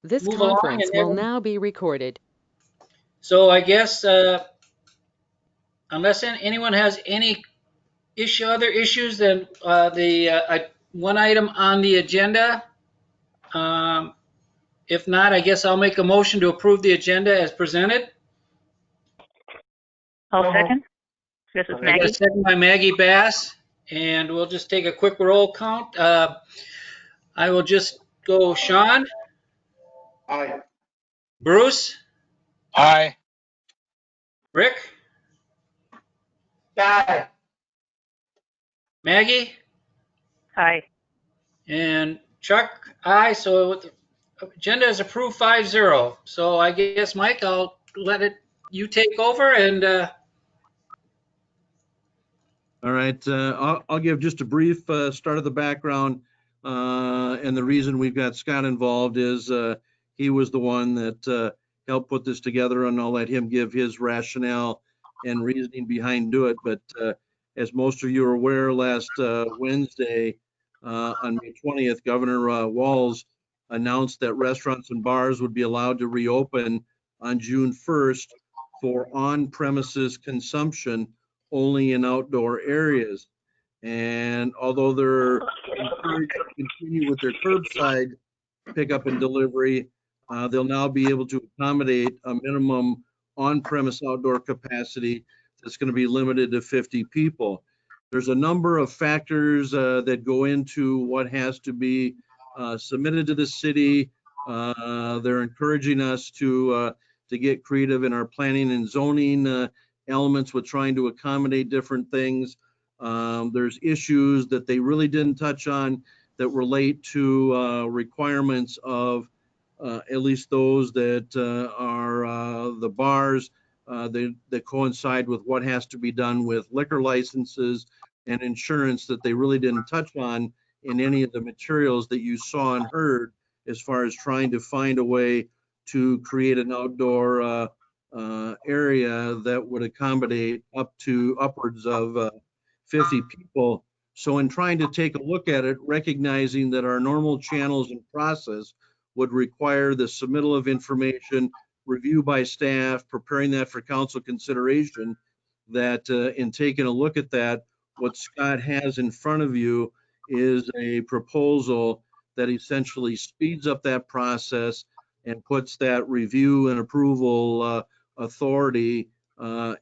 This move along. conference will now be recorded. So I guess unless anyone has any other issues than the one item on the agenda, um, if not, I guess I'll make a motion to approve the agenda as presented. I'll second. This is I got Maggie. a second by Maggie Bass, and we'll just take a quick roll count. I will just go Sean. Aye. Bruce. Aye. Rick. Aye. Maggie. Aye. And Chuck. Aye. So the agenda is approved 5-0. So I guess, Mike, I'll let you take over and. All right, I'll give just a brief start of the background. And the reason we've got Scott involved is he was the one that helped put this together, and I'll let him give his rationale and reasoning behind do it. But as most of you are aware, last Wednesday on May 20th, Governor Walz announced that restaurants and bars would be allowed to reopen on June 1st for on-premises consumption only in outdoor areas. And although they're encouraged to continue with their curbside pickup and delivery, they'll now be able to accommodate a minimum on-premise outdoor capacity that's going to be limited to 50 people. There's a number of factors that go into what has to be submitted to the city. They're encouraging us to get creative in our planning and zoning elements with trying to accommodate different things. There's issues that they really didn't touch on that relate to requirements of at least those that are the bars that coincide with what has to be done with liquor licenses and insurance that they really didn't touch on in any of the materials that you saw and heard as far as trying to find a way to create an outdoor area that would accommodate up to upwards of 50 people. So in trying to take a look at it, recognizing that our normal channels and process would require the submittal of information, review by staff, preparing that for council consideration, that in taking a look at that, what Scott has in front of you is a proposal that essentially speeds up that process and puts that review and approval authority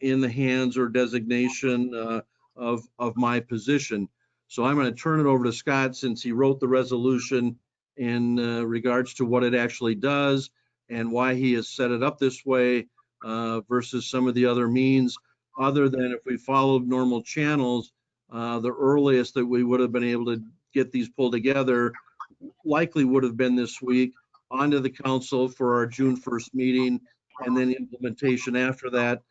in the hands or designation of my position. So I'm going to turn it over to Scott since he wrote the resolution in regards to what it actually does and why he has set it up this way versus some of the other means, other than if we followed normal channels, the earliest that we would have been able to get these pulled together likely would have been this week onto the council for our June 1st meeting, and then implementation after that.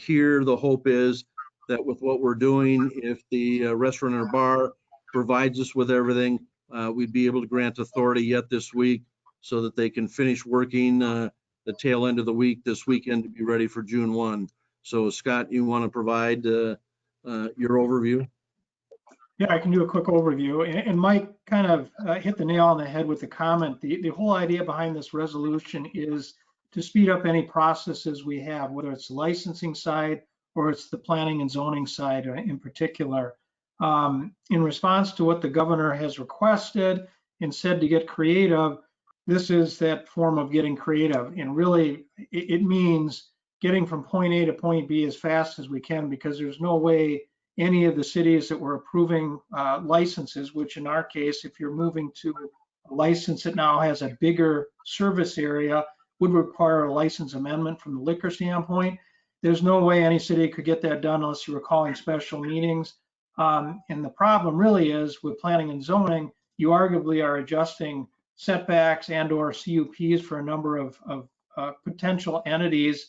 Here, the hope is that with what we're doing, if the restaurant or bar provides us with everything, we'd be able to grant authority yet this week so that they can finish working the tail end of the week this weekend to be ready for June 1. So Scott, you want to provide your overview? Yeah, I can do a quick overview. And Mike kind of hit the nail on the head with the comment. The whole idea behind this resolution is to speed up any processes we have, whether it's the licensing side or it's the planning and zoning side in particular. In response to what the governor has requested and said to get creative, this is that form of getting creative. And really, it means getting from point A to point B as fast as we can, because there's no way any of the cities that were approving licenses, which in our case, if you're moving to a license that now has a bigger service area, would require a license amendment from the liquor standpoint. There's no way any city could get that done unless you were calling special meetings. And the problem really is with planning and zoning, you arguably are adjusting setbacks and or CUPs for a number of potential entities.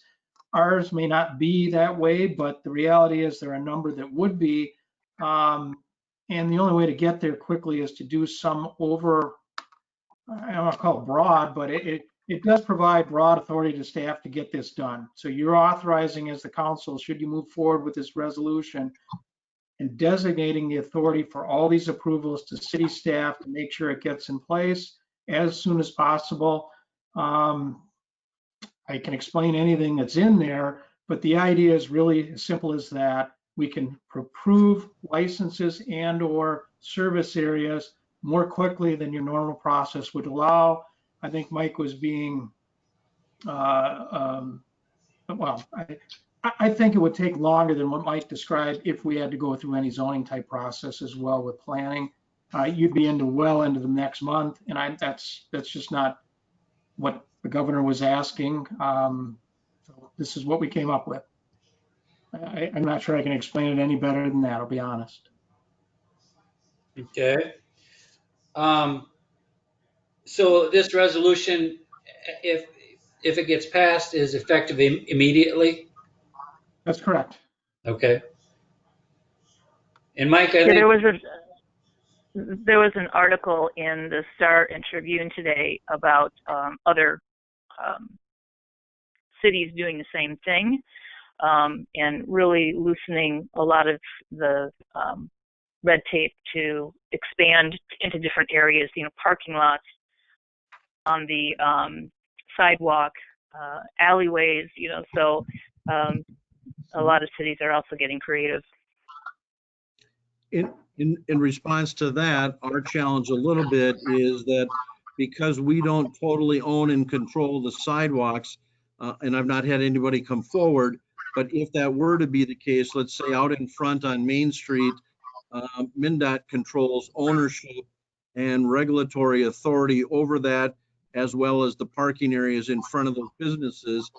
Ours may not be that way, but the reality is there are a number that would be. And the only way to get there quickly is to do some over, I don't want to call it broad, but it does provide broad authority to staff to get this done. So you're authorizing as the council, should you move forward with this resolution, and designating the authority for all these approvals to city staff to make sure it gets in place as soon as possible. I can explain anything that's in there, but the idea is really as simple as that. We can approve licenses and or service areas more quickly than your normal process would allow. I think Mike was being, well, I think it would take longer than what Mike described if we had to go through any zoning type process as well with planning. You'd be well into the next month, and that's just not what the governor was asking. So this is what we came up with. I'm not sure I can explain it any better than that, I'll be honest. Okay. Um, So this resolution, if, if it gets passed, is effective immediately? That's correct. Okay. And Mike, I Yeah, think, there was an article in the Star and Tribune today about other cities doing the same thing, and really loosening a lot of the red tape to expand into different areas, parking lots on the sidewalk, alleyways, so a lot of cities are also getting creative. In response to that, our challenge a little bit is that because we don't totally own and control the sidewalks, and I've not had anybody come forward, but if that were to be the case, let's say out in front on Main Street, MnDOT controls ownership and regulatory authority over that, as well as the parking areas in front of those businesses.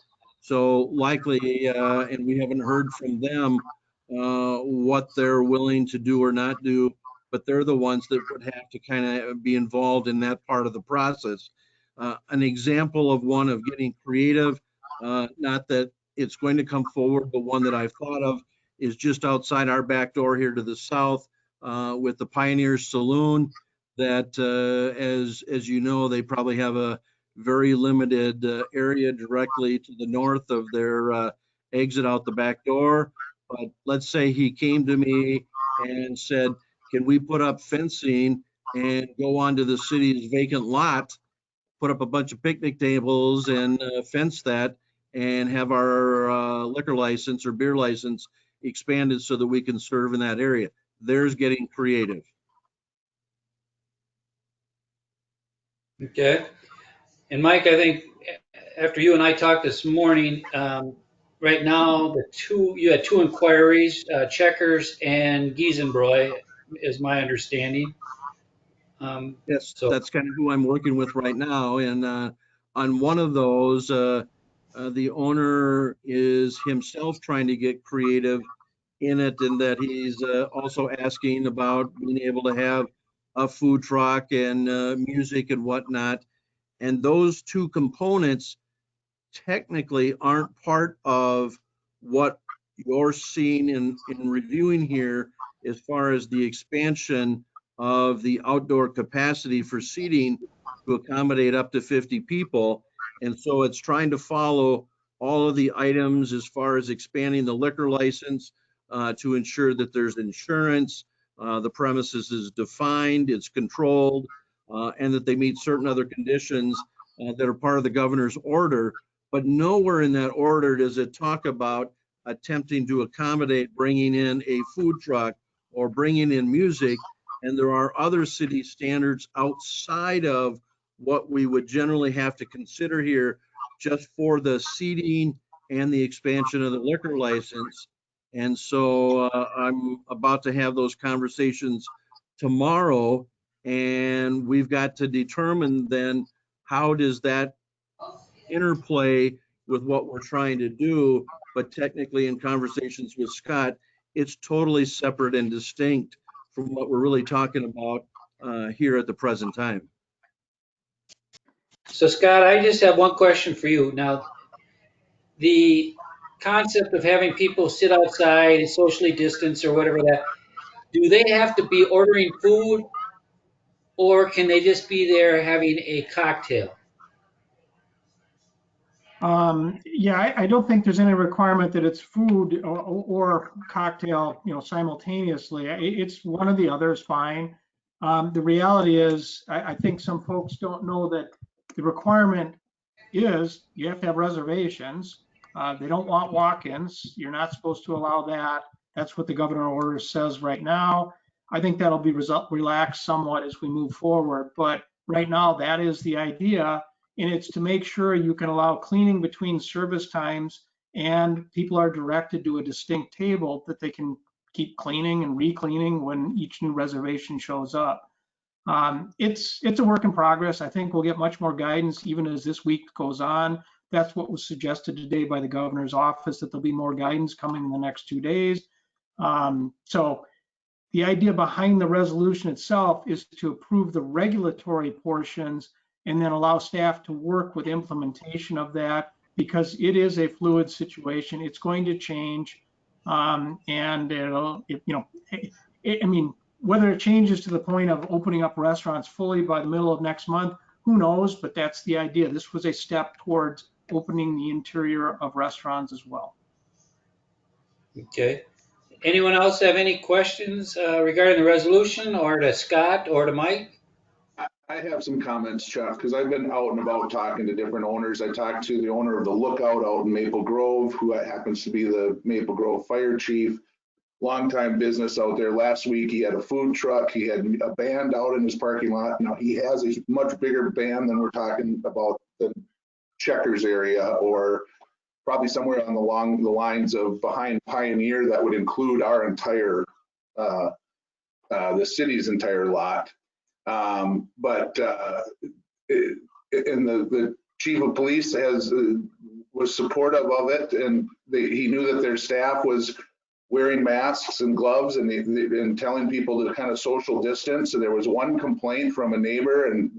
So likely, and we haven't heard from them what they're willing to do or not do, but they're the ones that would have to kind of be involved in that part of the process. An example of one of getting creative, not that it's going to come forward, but one that I've thought of is just outside our back door here to the south with the Pioneer Saloon that, as you know, they probably have a very limited area directly to the north of their exit out the back door. But let's say he came to me and said, can we put up fencing and go onto the city's vacant lot, put up a bunch of picnic tables and fence that and have our liquor license or beer license expanded so that we can serve in that area. There's getting creative. okay. And Mike, I think after you and I talked this morning, right now, you had two inquiries, Checkers and Giesenbroy, is my understanding. Yes, So, that's kind of who I'm working with right now. And on one of those, the owner is himself trying to get creative in it, and that he's also asking about being able to have a food truck and music and whatnot. And those two components technically aren't part of what you're seeing in reviewing here as far as the expansion of the outdoor capacity for seating to accommodate up to 50 people. And so it's trying to follow all of the items as far as expanding the liquor license to ensure that there's insurance, the premises is defined, it's controlled, and that they meet certain other conditions that are part of the governor's order. But nowhere in that order does it talk about attempting to accommodate bringing in a food truck or bringing in music. And there are other city standards outside of what we would generally have to consider here just for the seating and the expansion of the liquor license. And so I'm about to have those conversations tomorrow, and we've got to determine then how does that interplay with what we're trying to do. But technically in conversations with Scott, it's totally separate and distinct from what we're really talking about here at the present time. so Scott, I just have one question for you. Now, the concept of having people sit outside and socially distance or whatever that, do they have to be ordering food or can they just be there having a cocktail? Yeah, I don't think there's any requirement that it's food or cocktail, simultaneously. It's one or the other is fine. The reality is, I think some folks don't know that the requirement is you have to have reservations. They don't want walk-ins. You're not supposed to allow that. That's what the governor order says right now. I think that'll be relaxed somewhat as we move forward. But right now, that is the idea. And it's to make sure you can allow cleaning between service times and people are directed to a distinct table that they can keep cleaning and re-cleaning when each new reservation shows up. It's a work in progress. I think we'll get much more guidance even as this week goes on. That's what was suggested today by the governor's office, that there'll be more guidance coming in the next 2 days. So the idea behind the resolution itself is to approve the regulatory portions and then allow staff to work with implementation of that, because it is a fluid situation. It's going to change. And I mean, whether it changes to the point of opening up restaurants fully by the middle of next month, who knows? But that's the idea. This was a step towards opening the interior of restaurants as well. Okay. Anyone else have any questions regarding the resolution, or to Scott or to Mike? I have some comments, Chuck, because I've been out and about talking to different owners. I talked to the owner of the Lookout out in Maple Grove, who happens to be the Maple Grove fire chief. Longtime business out there. Last week, he had a food truck. He had a band out in his parking lot. Now, he has a much bigger band than we're talking about the Checkers area, or probably somewhere along the lines of behind Pioneer. That would include our entire, the city's entire lot. And the chief of police was supportive of it, and he knew that their staff was wearing masks and gloves and telling people to kind of social distance. So there was one complaint from a neighbor, and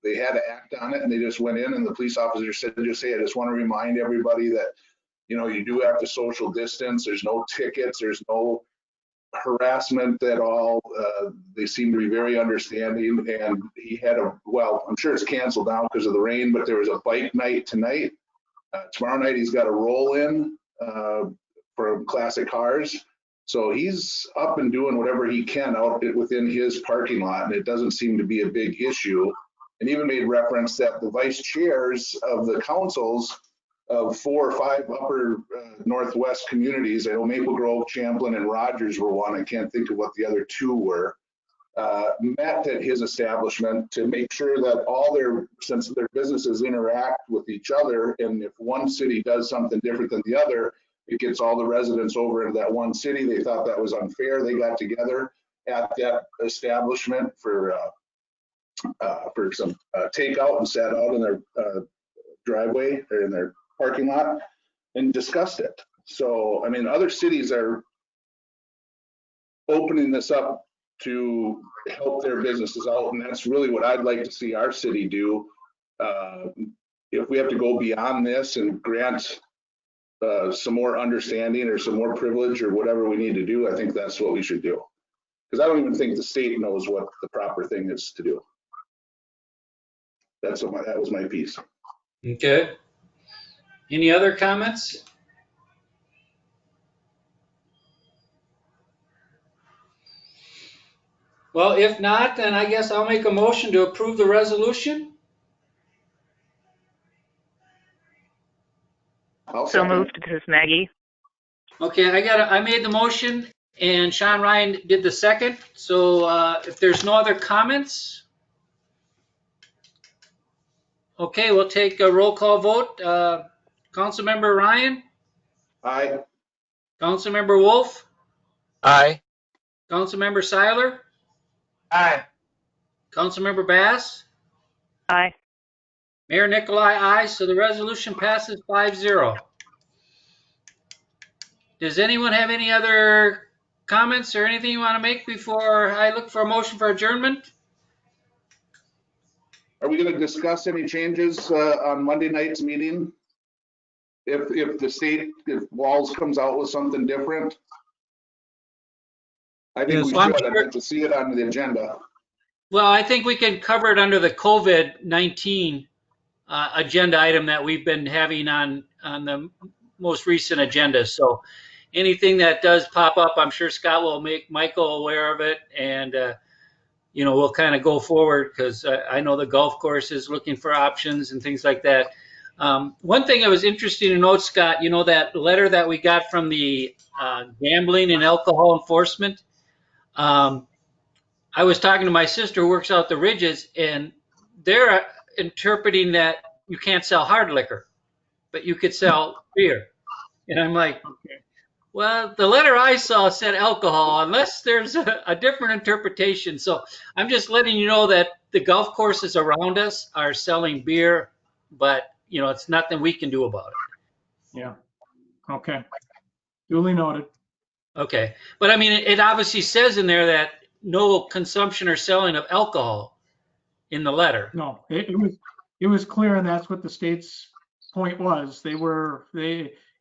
they had to act on it, and they just went in, and the police officer said, just say, I just want to remind everybody that, you do have to social distance. There's no tickets. There's no harassment at all. They seem to be very understanding. And he had I'm sure it's canceled now because of the rain, but there was a bike night tonight. Tomorrow night, he's got a roll-in for classic cars. So he's up and doing whatever he can out within his parking lot, and it doesn't seem to be a big issue. And even made reference that the vice chairs of the councils of 4 or 5 upper Northwest communities, I know Maple Grove, Champlin, and Rogers were one, I can't think of what the other 2 were, met at his establishment to make sure that since their businesses interact with each other, and if one city does something different than the other, it gets all the residents over into that one city. They thought that was unfair. They got together at that establishment for some takeout and sat out in their driveway or in their parking lot and discussed it. So, I mean, other cities are opening this up to help their businesses out, and that's really what I'd like to see our city do. If we have to go beyond this and grant some more understanding or some more privilege or whatever we need to do, I think that's what we should do. Because I don't even think the state knows what the proper thing is to do. That was my piece. Okay. Any other comments? Well, if not, then I guess I'll make a motion to approve the resolution. So moved. This is Maggie. Okay, I made the motion and Sean Ryan did the second. So if there's no other comments, okay, we'll take a roll call vote. Councilmember Ryan? Aye. Councilmember Wolf? Aye. Councilmember Seiler? Aye. Councilmember Bass? Aye. Mayor Nicolai, aye. So the resolution passes 5-0. Does anyone have any other comments or anything you want to make before I look for a motion for adjournment? Are we going to discuss any changes on Monday night's meeting? If the state, if Walls comes out with something different? I think Yes, we I'm should. sure- I'd like to see it on the agenda. Well, I think we can cover it under the COVID-19 agenda item that we've been having on the most recent agenda. So anything that does pop up, I'm sure Scott will make Michael aware of it, and we'll kind of go forward, because I know the golf course is looking for options and things like that. One thing I was interested to note, Scott, you know, that letter that we got from the gambling and alcohol enforcement. Um, I was talking to my sister who works out the Ridges, and they're interpreting that you can't sell hard liquor, but you could sell beer. And I'm like, Okay. well, the letter I saw said alcohol, unless there's a different interpretation. So I'm just letting you know that the golf courses around us are selling beer, but you know, it's nothing we can do about it. Yeah. Okay. Duly noted. Okay. But I mean, it obviously says in there that no consumption or selling of alcohol in the letter. No, it was clear, and that's what the state's point was. They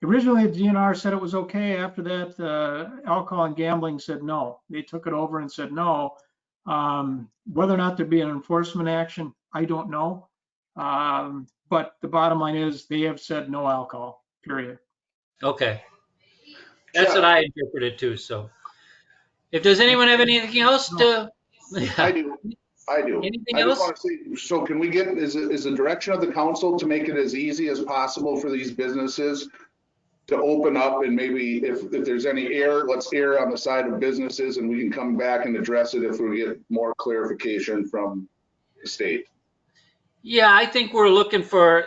originally the DNR said it was okay. After that, alcohol and gambling said no. They took it over and said no. Whether or not there'd be an enforcement action, I don't know. But the bottom line is they have said no alcohol, period. Okay. That's what I interpreted too. So if does anyone have anything else to? I do. Anything I just else? want to say, so can we get, is the direction of the council to make it as easy as possible for these businesses to open up, and maybe if there's any error, let's err on the side of businesses, and we can come back and address it if we get more clarification from the state. Yeah, I think we're looking for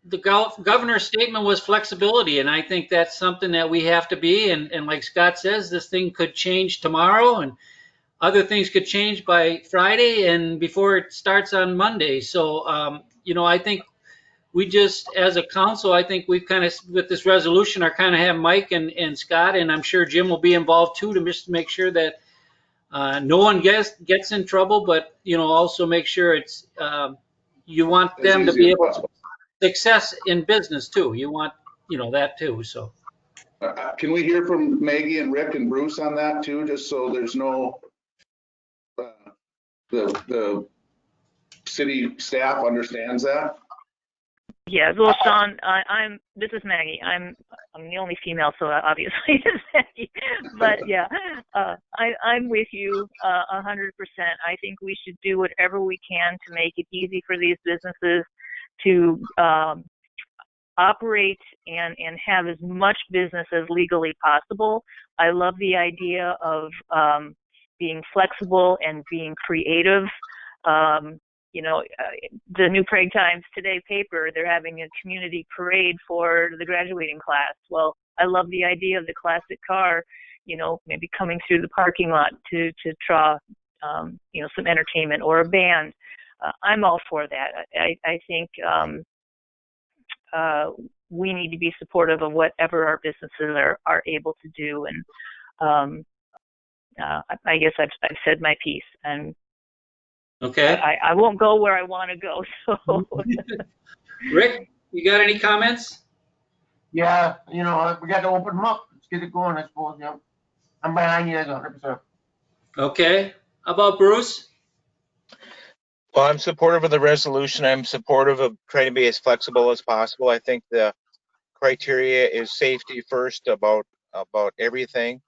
the governor's statement was flexibility, and I think that's something that we have to be. And like Scott says, this thing could change tomorrow, and other things could change by Friday, and before it starts on Monday. So, you know, I think we just, as a council, I think we've kind of, with this resolution, are kind of have Mike and Scott, and I'm sure Jim will be involved too, to just make sure that no one gets in trouble, but you know, also make sure it's you want them to be able to success in business too. You want, you know, that too. So Can we hear from Maggie and Rick and Bruce on that too, just so there's no, the city staff understands that? Yeah, well, Sean, this is Maggie. I'm the only female, so obviously it's Maggie. But yeah, I'm with you 100%. I think we should do whatever we can to make it easy for these businesses to operate and have as much business as legally possible. I love the idea of being flexible and being creative. You know, the New Prague Times Today paper, they're having a community parade for the graduating class. Well, I love the idea of the classic car, you know, maybe coming through the parking lot to draw, you know, some entertainment or a band. I'm all for that. I think we need to be supportive of whatever our businesses are able to do. And I guess I've said my piece. And okay. I won't go where I want to go. So, Rick, you got any comments? Yeah, you know, we got to open them up. Let's get it going, I suppose. Yeah. I'm behind you guys 100%. Okay. How about Bruce? Well, I'm supportive of the resolution. I'm supportive of trying to be as flexible as possible. I think the criteria is safety first about everything.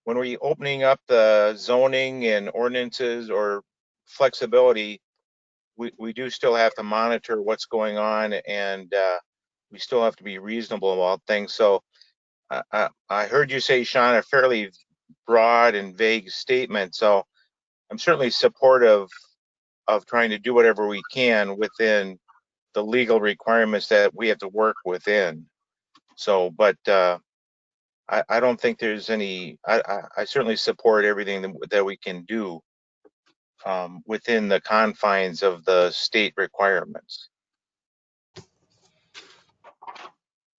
When we're opening up the zoning and ordinances or flexibility, we do still have to monitor what's going on, and we still have to be reasonable about things. So I heard you say, Sean, a fairly broad and vague statement. So I'm certainly supportive of trying to do whatever we can within the legal requirements that we have to work within. So, but I don't think there's any, I certainly support everything that we can do within the confines of the state requirements.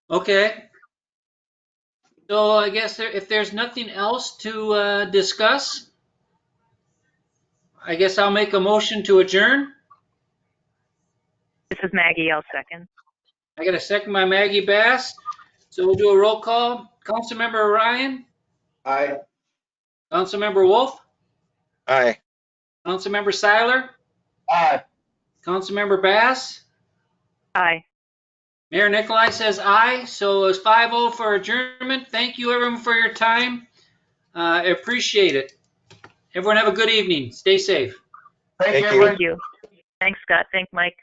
Okay. So I guess if there's nothing else to discuss, I guess I'll make a motion to adjourn. this is Maggie. I'll second. I got a second by Maggie Bass. So we'll do a roll call. Councilmember Ryan, Aye. Councilmember Wolf, Aye. Councilmember Seiler, Aye. Councilmember Bass, Aye. Mayor Nikolai says aye. So it's 5-0 for adjournment. Thank you everyone for your time. I appreciate it. Everyone have a good evening. Stay safe. Thank you, Thank you. everybody. Thank you. Thanks, Scott. Thank Mike.